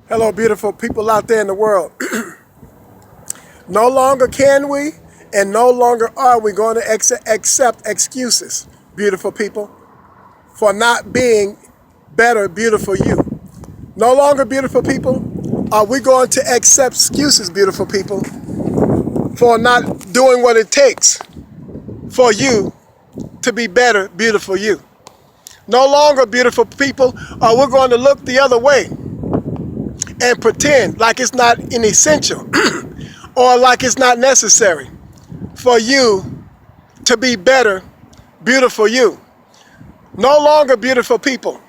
Hello, beautiful people out there in the world. No longer can we and no longer are we going to accept excuses, beautiful people, for not being better, beautiful you. No longer, beautiful people, are we going to accept excuses, beautiful people, for not doing what it takes for you to be better, beautiful you. No longer, beautiful people, are we going to look the other way and pretend like it's not an essential or like it's not necessary for you to be better, beautiful you. No longer, beautiful people,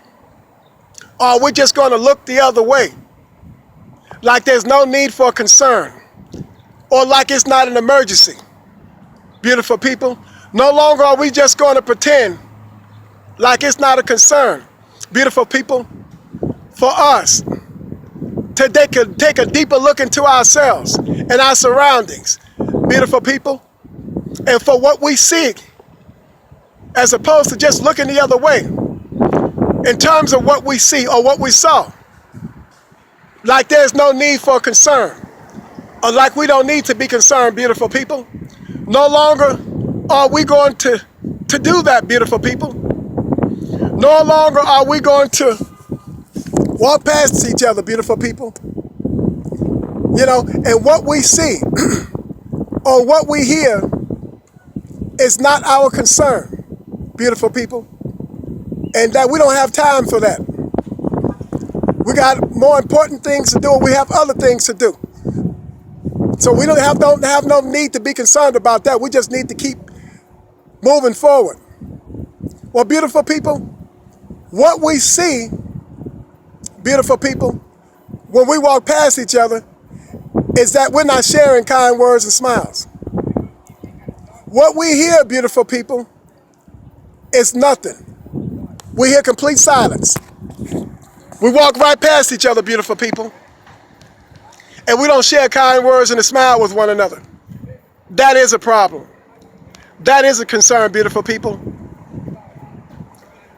are we just going to look the other way like there's no need for concern or like it's not an emergency, beautiful people. No longer are we just going to pretend like it's not a concern, beautiful people, for us to take a deeper look into ourselves and our surroundings, beautiful people, and for what we seek, as opposed to just looking the other way in terms of what we see or what we saw. Like there's no need for concern, or like we don't need to be concerned, beautiful people. No longer are we going to do that, beautiful people. No longer are we going to walk past each other, beautiful people. And what we see or what we hear is not our concern, beautiful people. And that we don't have time for that. We got more important things to do, and we have other things to do. So we don't have no need to be concerned about that. We just need to keep moving forward. Well, beautiful people, what we see, beautiful people, when we walk past each other, is that we're not sharing kind words and smiles. What we hear, beautiful people, is nothing. We hear complete silence. We walk right past each other, beautiful people, and we don't share kind words and a smile with one another. That is a problem. That is a concern, beautiful people.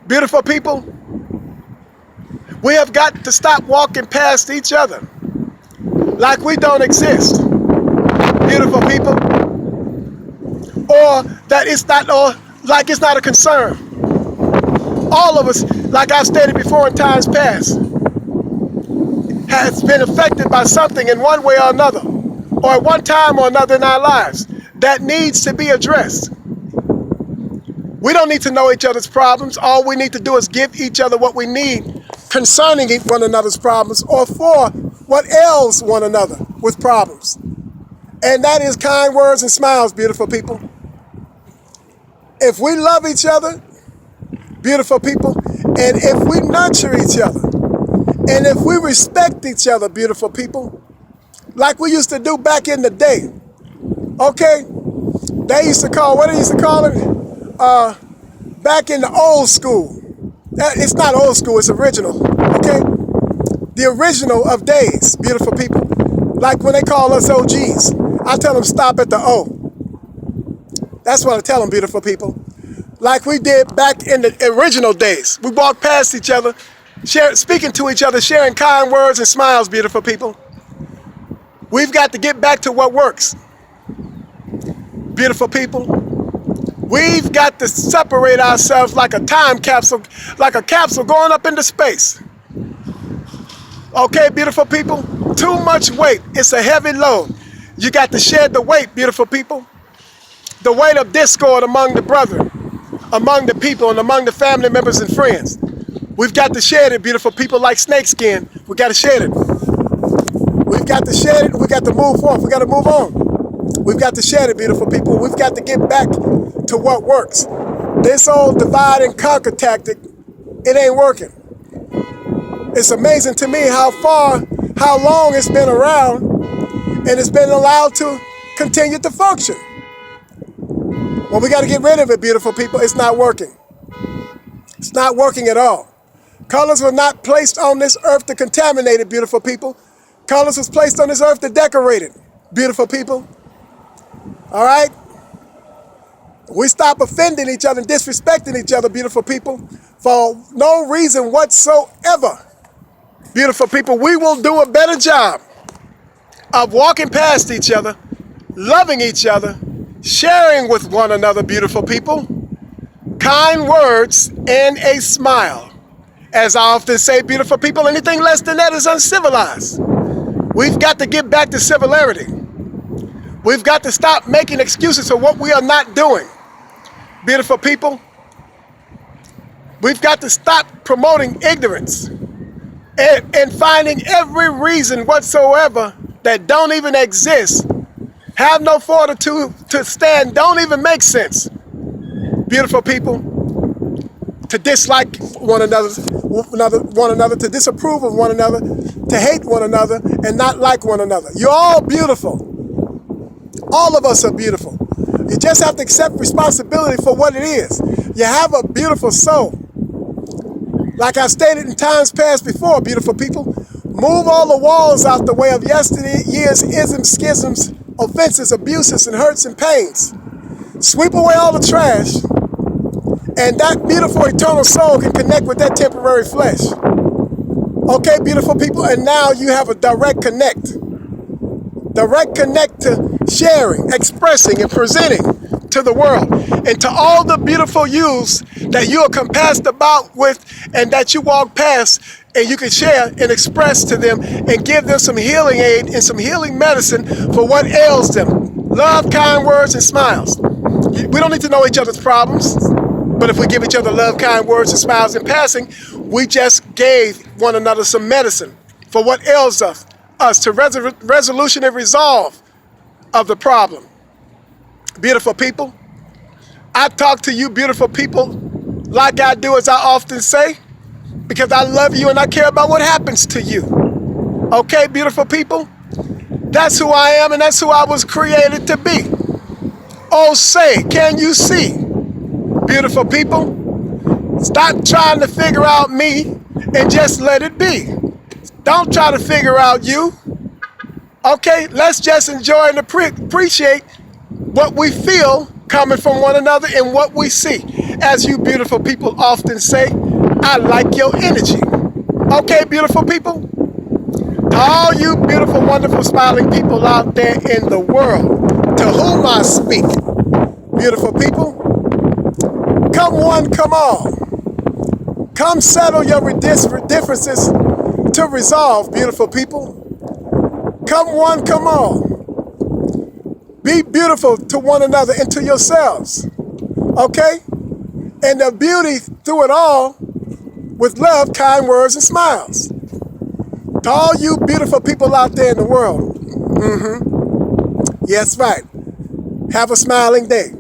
Beautiful people, we have got to stop walking past each other like we don't exist, beautiful people, or that it's not, or like it's not a concern. All of us, like I've stated before in times past, has been affected by something in one way or another, or at one time or another in our lives, that needs to be addressed. We don't need to know each other's problems. All we need to do is give each other what we need concerning one another's problems, or for what ails one another with problems. And that is kind words and smiles, beautiful people. If we love each other, beautiful people, and if we nurture each other, and if we respect each other, beautiful people, like we used to do back in the day, okay? They used to call, what they used to call it? Back in the old school. It's not old school, it's original, okay? The original of days, beautiful people. Like when they call us OGs, I tell them stop at the O. That's what I tell them, beautiful people. Like we did back in the original days. We walked past each other, speaking to each other, sharing kind words and smiles, beautiful people. We've got to get back to what works, beautiful people. We've got to separate ourselves like a time capsule, like a capsule going up into space. Okay, beautiful people? Too much weight. It's a heavy load. You got to shed the weight, beautiful people. The weight of discord among the brethren, among the people, and among the family members and friends. We've got to shed it, beautiful people, like snakeskin. We got to shed it. We've got to shed it. We got to move forward. We got to move on. We've got to shed it, beautiful people. We've got to get back to what works. This old divide and conquer tactic, it ain't working. It's amazing to me how long it's been around, and it's been allowed to continue to function. Well, we got to get rid of it, beautiful people. It's not working. It's not working at all. Colors were not placed on this earth to contaminate it, beautiful people. Colors was placed on this earth to decorate it, beautiful people. All right? We stop offending each other and disrespecting each other, beautiful people, for no reason whatsoever. Beautiful people, we will do a better job of walking past each other, loving each other, sharing with one another, beautiful people, kind words and a smile. As I often say, beautiful people, anything less than that is uncivilized. We've got to get back to civility. We've got to stop making excuses for what we are not doing. Beautiful people, we've got to stop promoting ignorance and finding every reason whatsoever that don't even exist, have no fortitude to stand, don't even make sense. Beautiful people, to dislike one another, to disapprove of one another, to hate one another, and not like one another. You're all beautiful. All of us are beautiful. You just have to accept responsibility for what it is. You have a beautiful soul. Like I stated in times past before, beautiful people, move all the walls out the way of yesteryear's isms, schisms, offenses, abuses, and hurts and pains. Sweep away all the trash, and that beautiful eternal soul can connect with that temporary flesh. Okay, beautiful people, and now you have a direct connect. Direct connect to sharing, expressing, and presenting to the world and to all the beautiful yous that you are compassed about with and that you walk past and you can share and express to them and give them some healing aid and some healing medicine for what ails them. Love, kind words, and smiles. We don't need to know each other's problems, but if we give each other love, kind words, and smiles in passing, we just gave one another some medicine for what ails us to resolution and resolve of the problem. Beautiful people, I talk to you beautiful people like I do, as I often say, because I love you and I care about what happens to you. Okay, beautiful people, that's who I am and that's who I was created to be. Oh, say, can you see? Beautiful people, stop trying to figure out me and just let it be. Don't try to figure out you. Okay, let's just enjoy and appreciate what we feel coming from one another and what we see. As you beautiful people often say, I like your energy. Okay, beautiful people? To all you beautiful, wonderful, smiling people out there in the world, to whom I speak, beautiful people, come one, come all. Come settle your differences to resolve, beautiful people. Come one, come all. Be beautiful to one another and to yourselves, okay? And the beauty through it all with love, kind words, and smiles. To all you beautiful people out there in the world, yes, right. Have a smiling day.